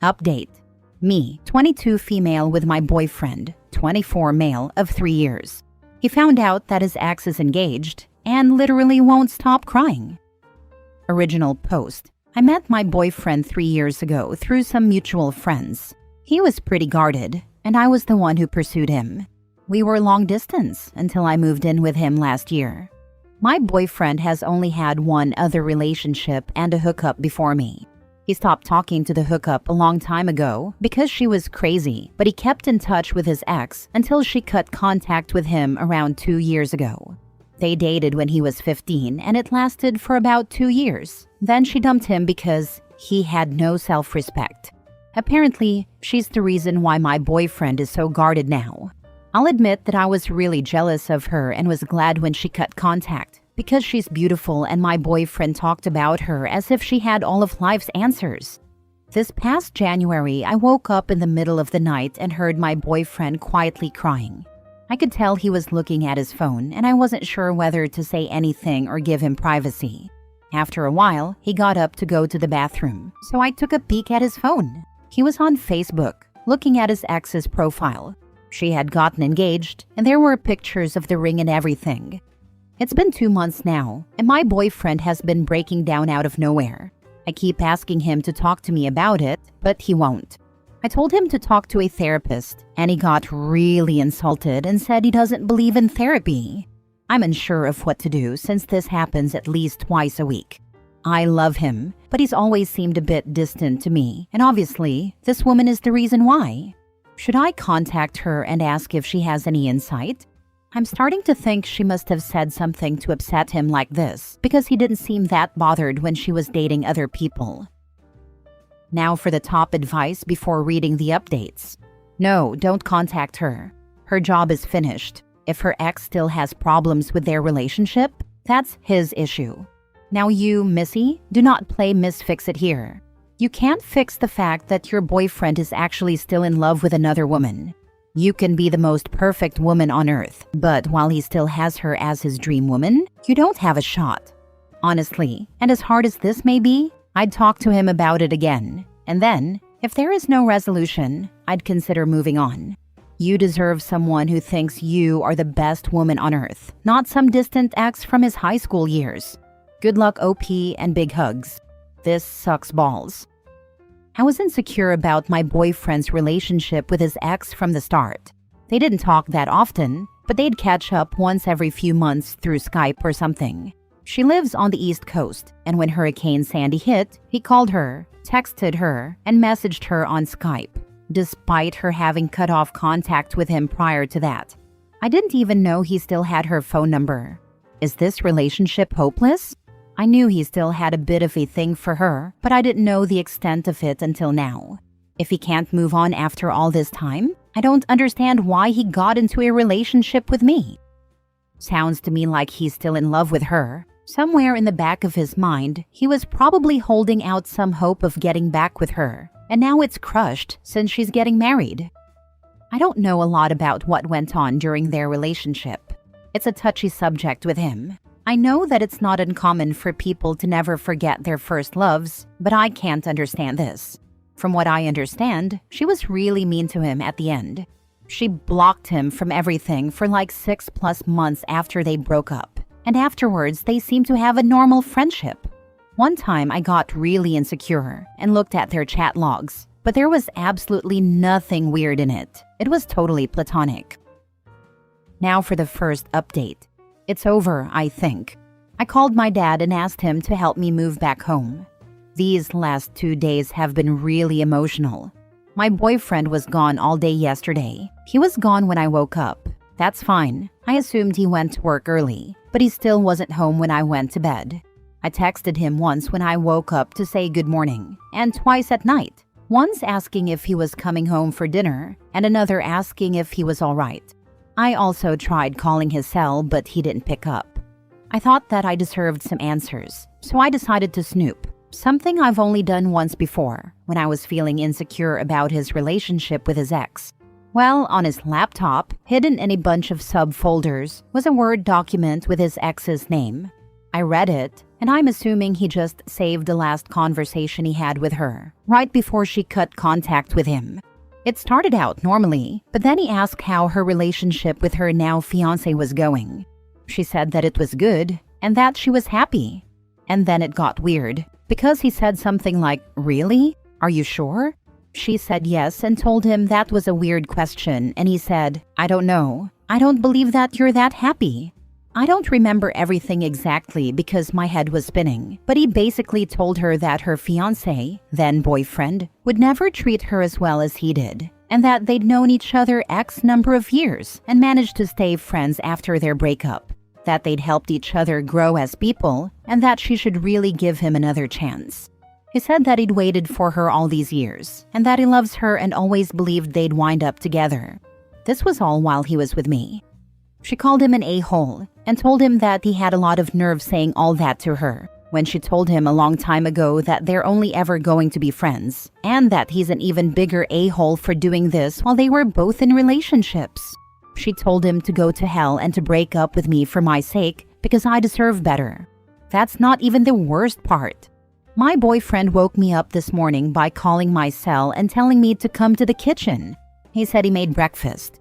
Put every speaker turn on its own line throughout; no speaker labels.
Update. Me, 22 female with my boyfriend, 24 male of 3 years. He found out that his ex is engaged and literally won't stop crying. Original post. I met my boyfriend 3 years ago through some mutual friends. He was pretty guarded, and I was the one who pursued him. We were long distance until I moved in with him last year. My boyfriend has only had one other relationship and a hookup before me. He stopped talking to the hookup a long time ago because she was crazy, but he kept in touch with his ex until she cut contact with him around 2 years ago. They dated when he was 15 and it lasted for about 2 years. Then she dumped him because he had no self-respect. Apparently, she's the reason why my boyfriend is so guarded now. I'll admit that I was really jealous of her and was glad when she cut contact because she's beautiful and my boyfriend talked about her as if she had all of life's answers. This past January, I woke up in the middle of the night and heard my boyfriend quietly crying. I could tell he was looking at his phone and I wasn't sure whether to say anything or give him privacy. After a while, he got up to go to the bathroom, so I took a peek at his phone. He was on Facebook, looking at his ex's profile. She had gotten engaged and there were pictures of the ring and everything. It's been 2 months now, and my boyfriend has been breaking down out of nowhere. I keep asking him to talk to me about it, but he won't. I told him to talk to a therapist, and he got really insulted and said he doesn't believe in therapy. I'm unsure of what to do since this happens at least twice a week. I love him, but he's always seemed a bit distant to me, and obviously, this woman is the reason why. Should I contact her and ask if she has any insight? I'm starting to think she must have said something to upset him like this because he didn't seem that bothered when she was dating other people. Now for the top advice before reading the updates. No, don't contact her. Her job is finished. If her ex still has problems with their relationship, that's his issue. Now you, Missy, do not play Miss Fix-It here. You can't fix the fact that your boyfriend is actually still in love with another woman. You can be the most perfect woman on earth, but while he still has her as his dream woman, you don't have a shot. Honestly, and as hard as this may be, I'd talk to him about it again. And then, if there is no resolution, I'd consider moving on. You deserve someone who thinks you are the best woman on earth, not some distant ex from his high school years. Good luck, OP, and big hugs. This sucks balls. I was insecure about my boyfriend's relationship with his ex from the start. They didn't talk that often, but they'd catch up once every few months through Skype or something. She lives on the East Coast, and when Hurricane Sandy hit, he called her, texted her, and messaged her on Skype, despite her having cut off contact with him prior to that. I didn't even know he still had her phone number. Is this relationship hopeless? I knew he still had a bit of a thing for her, but I didn't know the extent of it until now. If he can't move on after all this time, I don't understand why he got into a relationship with me. Sounds to me like he's still in love with her. Somewhere in the back of his mind, he was probably holding out some hope of getting back with her, and now it's crushed since she's getting married. I don't know a lot about what went on during their relationship. It's a touchy subject with him. I know that it's not uncommon for people to never forget their first loves, but I can't understand this. From what I understand, she was really mean to him at the end. She blocked him from everything for like 6+ months after they broke up, and afterwards they seemed to have a normal friendship. One time I got really insecure and looked at their chat logs, but there was absolutely nothing weird in it. It was totally platonic. Now for the first update. It's over, I think. I called my dad and asked him to help me move back home. These last 2 days have been really emotional. My boyfriend was gone all day yesterday. He was gone when I woke up. That's fine. I assumed he went to work early, but he still wasn't home when I went to bed. I texted him once when I woke up to say good morning, and twice at night. Once asking if he was coming home for dinner, and another asking if he was all right. I also tried calling his cell, but he didn't pick up. I thought that I deserved some answers, so I decided to snoop, something I've only done once before, when I was feeling insecure about his relationship with his ex. Well, on his laptop, hidden in a bunch of subfolders, was a Word document with his ex's name. I read it, and I'm assuming he just saved the last conversation he had with her, right before she cut contact with him. It started out normally, but then he asked how her relationship with her now fiancé was going. She said that it was good, and that she was happy. And then it got weird, because he said something like, "Really? Are you sure?" She said yes and told him that was a weird question, and he said, "I don't know. I don't believe that you're that happy." I don't remember everything exactly because my head was spinning, but he basically told her that her fiancé, then boyfriend, would never treat her as well as he did, and that they'd known each other X number of years and managed to stay friends after their breakup, that they'd helped each other grow as people, and that she should really give him another chance. He said that he'd waited for her all these years, and that he loves her and always believed they'd wind up together. This was all while he was with me. She called him an a-hole and told him that he had a lot of nerve saying all that to her, when she told him a long time ago that they're only ever going to be friends, and that he's an even bigger a-hole for doing this while they were both in relationships. She told him to go to hell and to break up with me for my sake because I deserve better. That's not even the worst part. My boyfriend woke me up this morning by calling my cell and telling me to come to the kitchen. He said he made breakfast.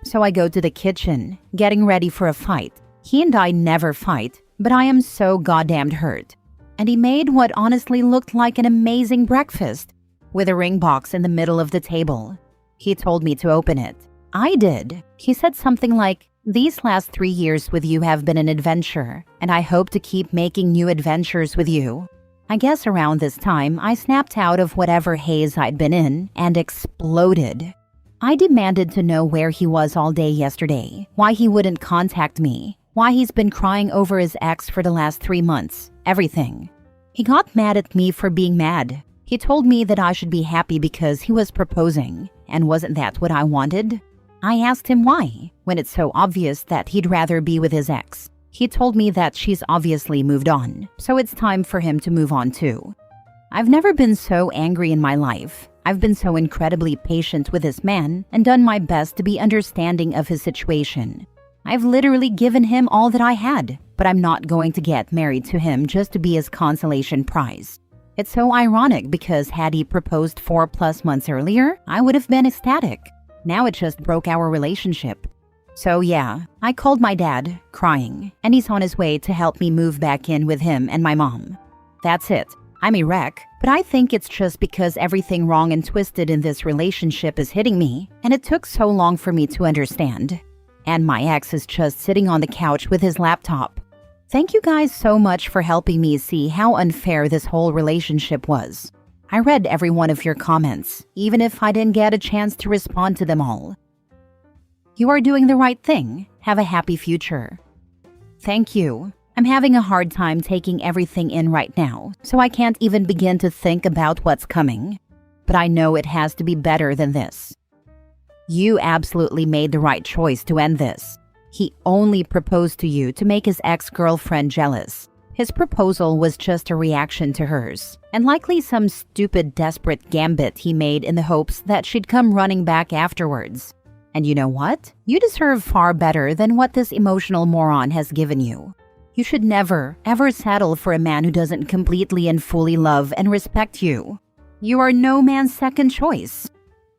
So I go to the kitchen, getting ready for a fight. He and I never fight, but I am so goddamned hurt. And he made what honestly looked like an amazing breakfast, with a ring box in the middle of the table. He told me to open it. I did. He said something like, "These last 3 years with you have been an adventure, and I hope to keep making new adventures with you." I guess around this time, I snapped out of whatever haze I'd been in and exploded. I demanded to know where he was all day yesterday, why he wouldn't contact me, why he's been crying over his ex for the last 3 months, everything. He got mad at me for being mad. He told me that I should be happy because he was proposing, and wasn't that what I wanted? I asked him why, when it's so obvious that he'd rather be with his ex. He told me that she's obviously moved on, so it's time for him to move on too. I've never been so angry in my life. I've been so incredibly patient with this man and done my best to be understanding of his situation. I've literally given him all that I had, but I'm not going to get married to him just to be his consolation prize. It's so ironic because had he proposed 4+ months earlier, I would have been ecstatic. Now it just broke our relationship. So yeah, I called my dad, crying, and he's on his way to help me move back in with him and my mom. That's it. I'm a wreck, but I think it's just because everything wrong and twisted in this relationship is hitting me, and it took so long for me to understand. And my ex is just sitting on the couch with his laptop. Thank you guys so much for helping me see how unfair this whole relationship was. I read every one of your comments, even if I didn't get a chance to respond to them all. You are doing the right thing. Have a happy future. Thank you. I'm having a hard time taking everything in right now, so I can't even begin to think about what's coming. But I know it has to be better than this. You absolutely made the right choice to end this. He only proposed to you to make his ex-girlfriend jealous. His proposal was just a reaction to hers, and likely some stupid, desperate gambit he made in the hopes that she'd come running back afterwards. And you know what? You deserve far better than what this emotional moron has given you. You should never, ever settle for a man who doesn't completely and fully love and respect you. You are no man's second choice.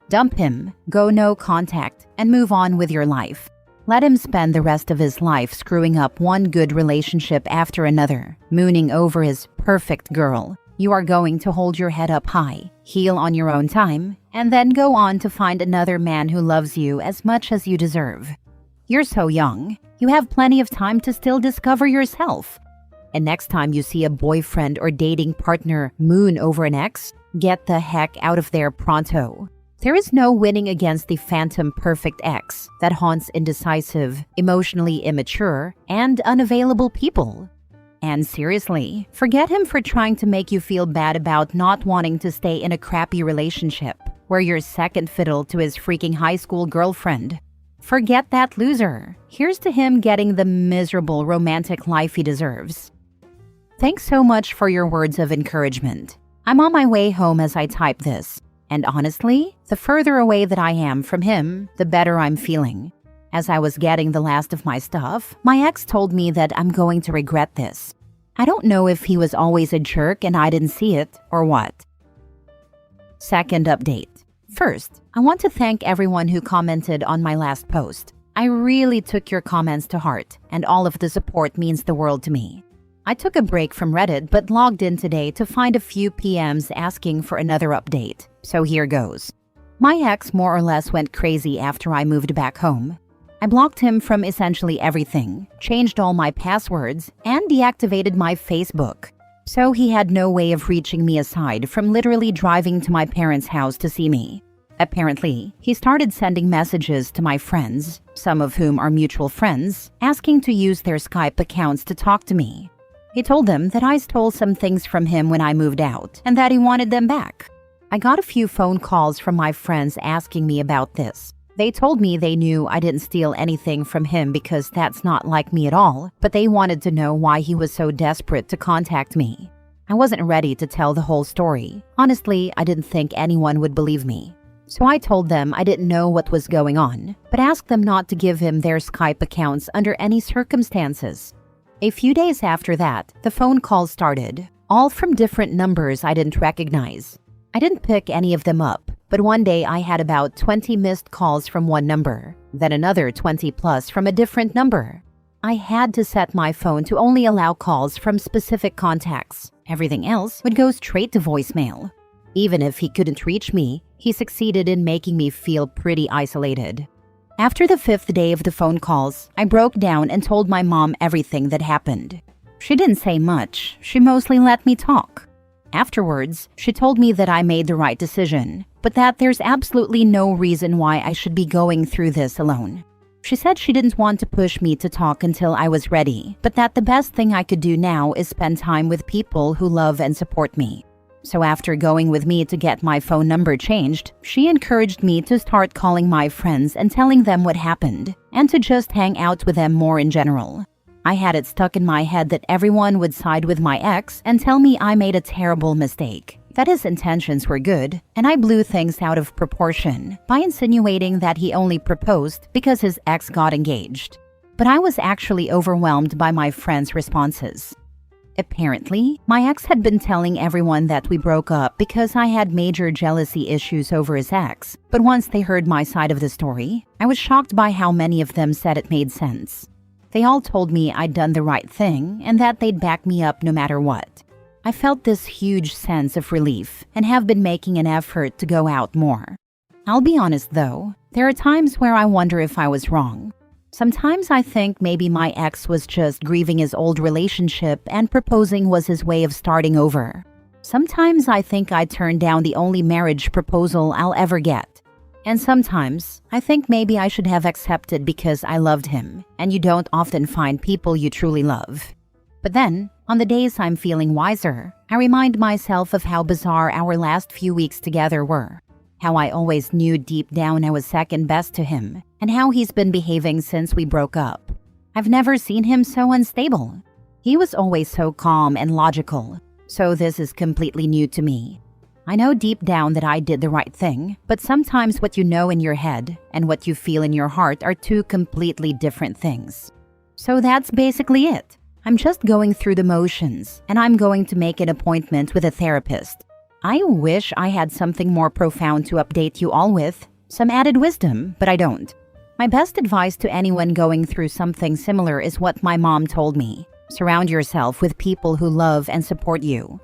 Dump him, go no contact, and move on with your life. Let him spend the rest of his life screwing up one good relationship after another, mooning over his perfect girl. You are going to hold your head up high, heal on your own time, and then go on to find another man who loves you as much as you deserve. You're so young. You have plenty of time to still discover yourself. And next time you see a boyfriend or dating partner moon over an ex, get the heck out of there pronto. There is no winning against the phantom perfect ex that haunts indecisive, emotionally immature, and unavailable people. And seriously, forget him for trying to make you feel bad about not wanting to stay in a crappy relationship where you're second fiddle to his freaking high school girlfriend. Forget that loser. Here's to him getting the miserable romantic life he deserves. Thanks so much for your words of encouragement. I'm on my way home as I type this. And honestly, the further away that I am from him, the better I'm feeling. As I was getting the last of my stuff, my ex told me that I'm going to regret this. I don't know if he was always a jerk and I didn't see it or what. Second update. First, I want to thank everyone who commented on my last post. I really took your comments to heart, and all of the support means the world to me. I took a break from Reddit but logged in today to find a few PMs asking for another update. So here goes. My ex more or less went crazy after I moved back home. I blocked him from essentially everything, changed all my passwords, and deactivated my Facebook. So he had no way of reaching me aside from literally driving to my parents' house to see me. Apparently, he started sending messages to my friends, some of whom are mutual friends, asking to use their Skype accounts to talk to me. He told them that I stole some things from him when I moved out and that he wanted them back. I got a few phone calls from my friends asking me about this. They told me they knew I didn't steal anything from him because that's not like me at all, but they wanted to know why he was so desperate to contact me. I wasn't ready to tell the whole story. Honestly, I didn't think anyone would believe me. So I told them I didn't know what was going on, but asked them not to give him their Skype accounts under any circumstances. A few days after that, the phone calls started, all from different numbers I didn't recognize. I didn't pick any of them up, but one day I had about 20 missed calls from one number, then another 20 plus from a different number. I had to set my phone to only allow calls from specific contacts. Everything else would go straight to voicemail. Even if he couldn't reach me, he succeeded in making me feel pretty isolated. After the 5th day of the phone calls, I broke down and told my mom everything that happened. She didn't say much, she mostly let me talk. Afterwards, she told me that I made the right decision, but that there's absolutely no reason why I should be going through this alone. She said she didn't want to push me to talk until I was ready, but that the best thing I could do now is spend time with people who love and support me. So after going with me to get my phone number changed, she encouraged me to start calling my friends and telling them what happened, and to just hang out with them more in general. I had it stuck in my head that everyone would side with my ex and tell me I made a terrible mistake, that his intentions were good, and I blew things out of proportion by insinuating that he only proposed because his ex got engaged. But I was actually overwhelmed by my friends' responses. Apparently, my ex had been telling everyone that we broke up because I had major jealousy issues over his ex, but once they heard my side of the story, I was shocked by how many of them said it made sense. They all told me I'd done the right thing and that they'd back me up no matter what. I felt this huge sense of relief and have been making an effort to go out more. I'll be honest though, there are times where I wonder if I was wrong. Sometimes I think maybe my ex was just grieving his old relationship and proposing was his way of starting over. Sometimes I think I turned down the only marriage proposal I'll ever get. And sometimes I think maybe I should have accepted because I loved him, and you don't often find people you truly love. But then, on the days I'm feeling wiser, I remind myself of how bizarre our last few weeks together were. How I always knew deep down I was second best to him, and how he's been behaving since we broke up. I've never seen him so unstable. He was always so calm and logical, so this is completely new to me. I know deep down that I did the right thing, but sometimes what you know in your head and what you feel in your heart are two completely different things. So that's basically it. I'm just going through the motions, and I'm going to make an appointment with a therapist. I wish I had something more profound to update you all with, some added wisdom, but I don't. My best advice to anyone going through something similar is what my mom told me. Surround yourself with people who love and support you.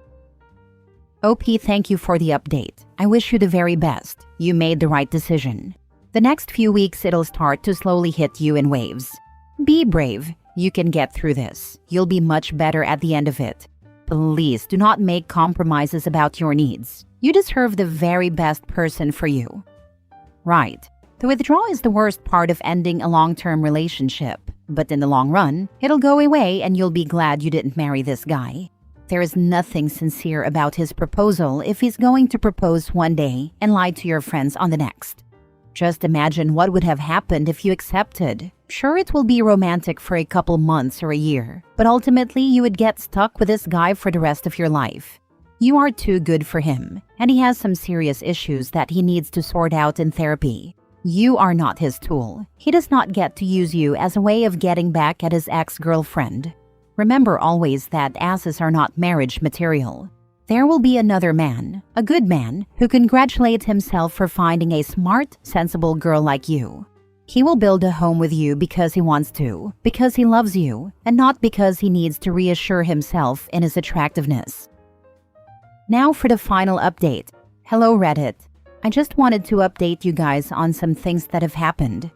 OP, thank you for the update. I wish you the very best. You made the right decision. The next few weeks it'll start to slowly hit you in waves. Be brave. You can get through this. You'll be much better at the end of it. Please do not make compromises about your needs. You deserve the very best person for you. Right. The withdrawal is the worst part of ending a long-term relationship. But in the long run, it'll go away and you'll be glad you didn't marry this guy. There is nothing sincere about his proposal if he's going to propose one day and lie to your friends on the next. Just imagine what would have happened if you accepted. Sure, it will be romantic for a couple months or a year, but ultimately you would get stuck with this guy for the rest of your life. You are too good for him, and he has some serious issues that he needs to sort out in therapy. You are not his tool. He does not get to use you as a way of getting back at his ex-girlfriend. Remember always that asses are not marriage material. There will be another man, a good man, who congratulates himself for finding a smart, sensible girl like you. He will build a home with you because he wants to, because he loves you, and not because he needs to reassure himself in his attractiveness. Now for the final update. Hello Reddit. I just wanted to update you guys on some things that have happened.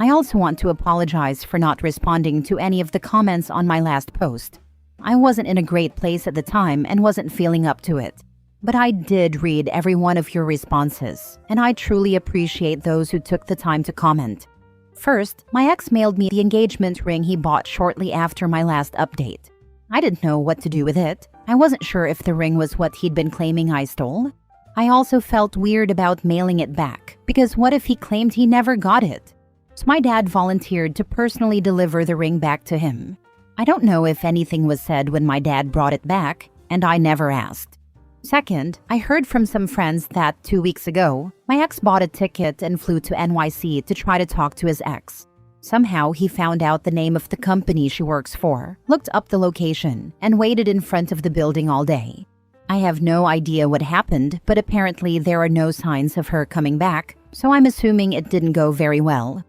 I also want to apologize for not responding to any of the comments on my last post. I wasn't in a great place at the time and wasn't feeling up to it. But I did read every one of your responses, and I truly appreciate those who took the time to comment. First, my ex mailed me the engagement ring he bought shortly after my last update. I didn't know what to do with it. I wasn't sure if the ring was what he'd been claiming I stole. I also felt weird about mailing it back, because what if he claimed he never got it? So my dad volunteered to personally deliver the ring back to him. I don't know if anything was said when my dad brought it back, and I never asked. Second, I heard from some friends that 2 weeks ago, my ex bought a ticket and flew to NYC to try to talk to his ex. Somehow, he found out the name of the company she works for, looked up the location, and waited in front of the building all day. I have no idea what happened, but apparently there are no signs of her coming back, so I'm assuming it didn't go very well.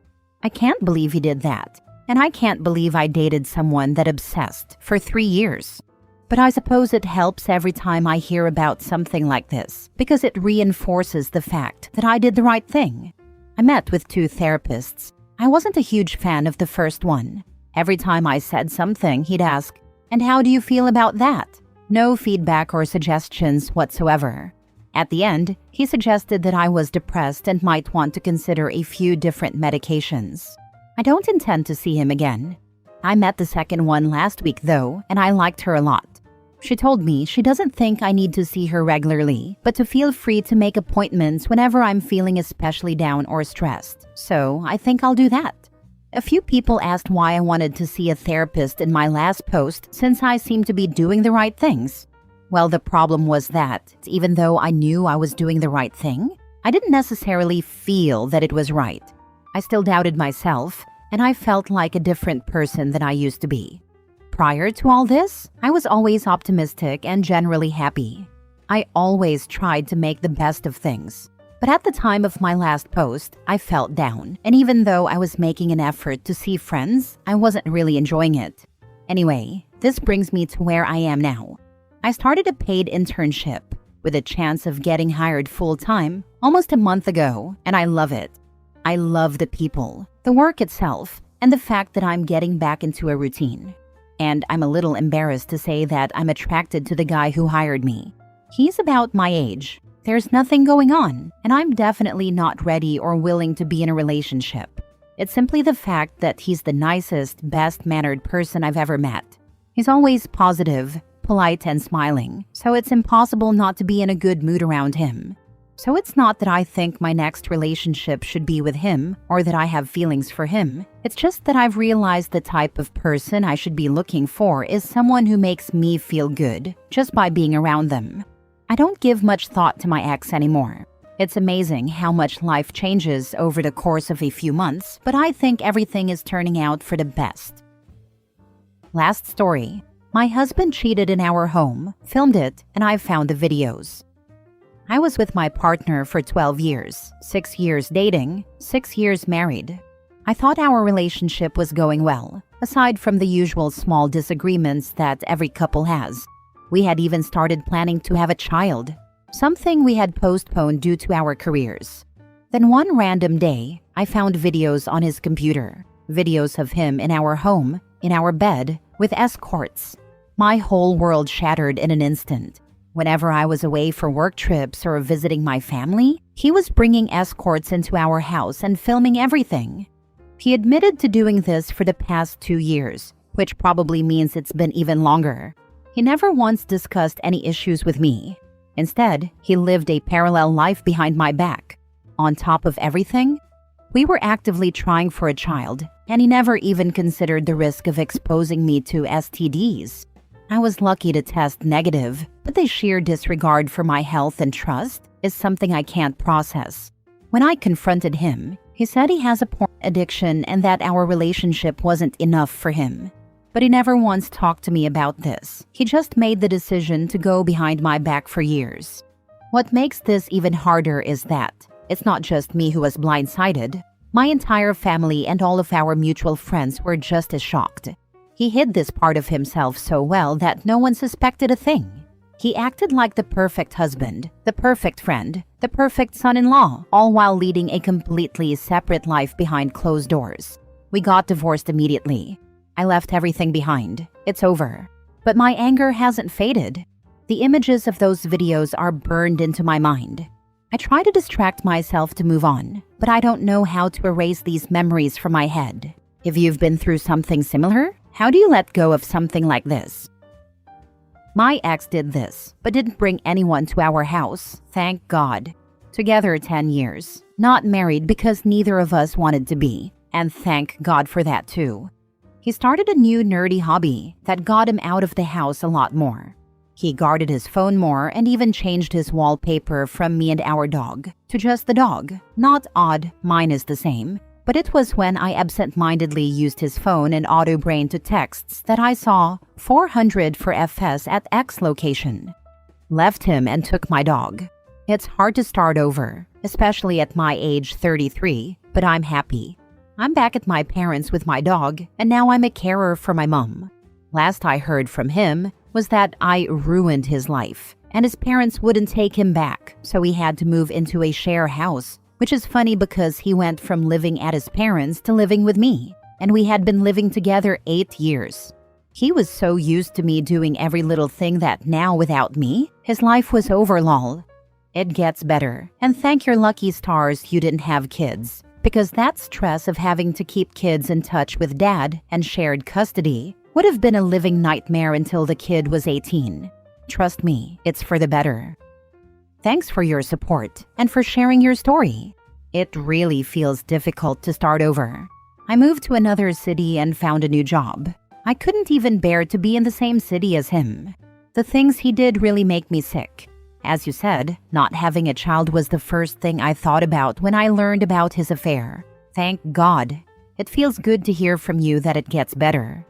I can't believe he did that. And I can't believe I dated someone that obsessed for 3 years. But I suppose it helps every time I hear about something like this, because it reinforces the fact that I did the right thing. I met with 2 therapists. I wasn't a huge fan of the first one. Every time I said something, he'd ask, "And how do you feel about that?" No feedback or suggestions whatsoever. At the end, he suggested that I was depressed and might want to consider a few different medications. I don't intend to see him again. I met the second one last week though, and I liked her a lot. She told me she doesn't think I need to see her regularly, but to feel free to make appointments whenever I'm feeling especially down or stressed. So I think I'll do that. A few people asked why I wanted to see a therapist in my last post since I seem to be doing the right things. Well, the problem was that, even though I knew I was doing the right thing, I didn't necessarily feel that it was right. I still doubted myself, and I felt like a different person than I used to be. Prior to all this, I was always optimistic and generally happy. I always tried to make the best of things. But at the time of my last post, I felt down, and even though I was making an effort to see friends, I wasn't really enjoying it. Anyway, this brings me to where I am now. I started a paid internship with a chance of getting hired full-time almost a month ago, and I love it. I love the people, the work itself, and the fact that I'm getting back into a routine. And I'm a little embarrassed to say that I'm attracted to the guy who hired me. He's about my age. There's nothing going on, and I'm definitely not ready or willing to be in a relationship. It's simply the fact that he's the nicest, best-mannered person I've ever met. He's always positive, polite, and smiling, so it's impossible not to be in a good mood around him. So it's not that I think my next relationship should be with him or that I have feelings for him. It's just that I've realized the type of person I should be looking for is someone who makes me feel good just by being around them. I don't give much thought to my ex anymore. It's amazing how much life changes over the course of a few months, but I think everything is turning out for the best. Last story. My husband cheated in our home, filmed it, and I found the videos. I was with my partner for 12 years, 6 years dating, 6 years married. I thought our relationship was going well, aside from the usual small disagreements that every couple has. We had even started planning to have a child, something we had postponed due to our careers. Then one random day, I found videos on his computer, videos of him in our home, in our bed, with escorts. My whole world shattered in an instant. Whenever I was away for work trips or visiting my family, he was bringing escorts into our house and filming everything. He admitted to doing this for the past 2 years, which probably means it's been even longer. He never once discussed any issues with me. Instead, he lived a parallel life behind my back. On top of everything, we were actively trying for a child, and he never even considered the risk of exposing me to STDs. I was lucky to test negative, but the sheer disregard for my health and trust is something I can't process. When I confronted him, he said he has a porn addiction and that our relationship wasn't enough for him. But he never once talked to me about this. He just made the decision to go behind my back for years. What makes this even harder is that it's not just me who was blindsided. My entire family and all of our mutual friends were just as shocked. He hid this part of himself so well that no one suspected a thing. He acted like the perfect husband, the perfect friend, the perfect son-in-law, all while leading a completely separate life behind closed doors. We got divorced immediately. I left everything behind. It's over. But my anger hasn't faded. The images of those videos are burned into my mind. I try to distract myself to move on, but I don't know how to erase these memories from my head. If you've been through something similar, how do you let go of something like this? My ex did this, but didn't bring anyone to our house, thank God. Together 10 years, not married because neither of us wanted to be, and thank God for that too. He started a new nerdy hobby that got him out of the house a lot more. He guarded his phone more and even changed his wallpaper from me and our dog to just the dog. Not odd, mine is the same. But it was when I absent-mindedly used his phone and auto-brain to texts that I saw 400 for FS at X location. Left him and took my dog. It's hard to start over, especially at my age 33, but I'm happy. I'm back at my parents' with my dog, and now I'm a carer for my mom. Last I heard from him was that I ruined his life, and his parents wouldn't take him back, so he had to move into a share house, which is funny because he went from living at his parents to living with me, and we had been living together 8 years. He was so used to me doing every little thing that now without me, his life was over lol. It gets better, and thank your lucky stars you didn't have kids, because that stress of having to keep kids in touch with dad and shared custody would have been a living nightmare until the kid was 18. Trust me, it's for the better. Thanks for your support and for sharing your story. It really feels difficult to start over. I moved to another city and found a new job. I couldn't even bear to be in the same city as him. The things he did really make me sick. As you said, not having a child was the first thing I thought about when I learned about his affair. Thank God. It feels good to hear from you that it gets better.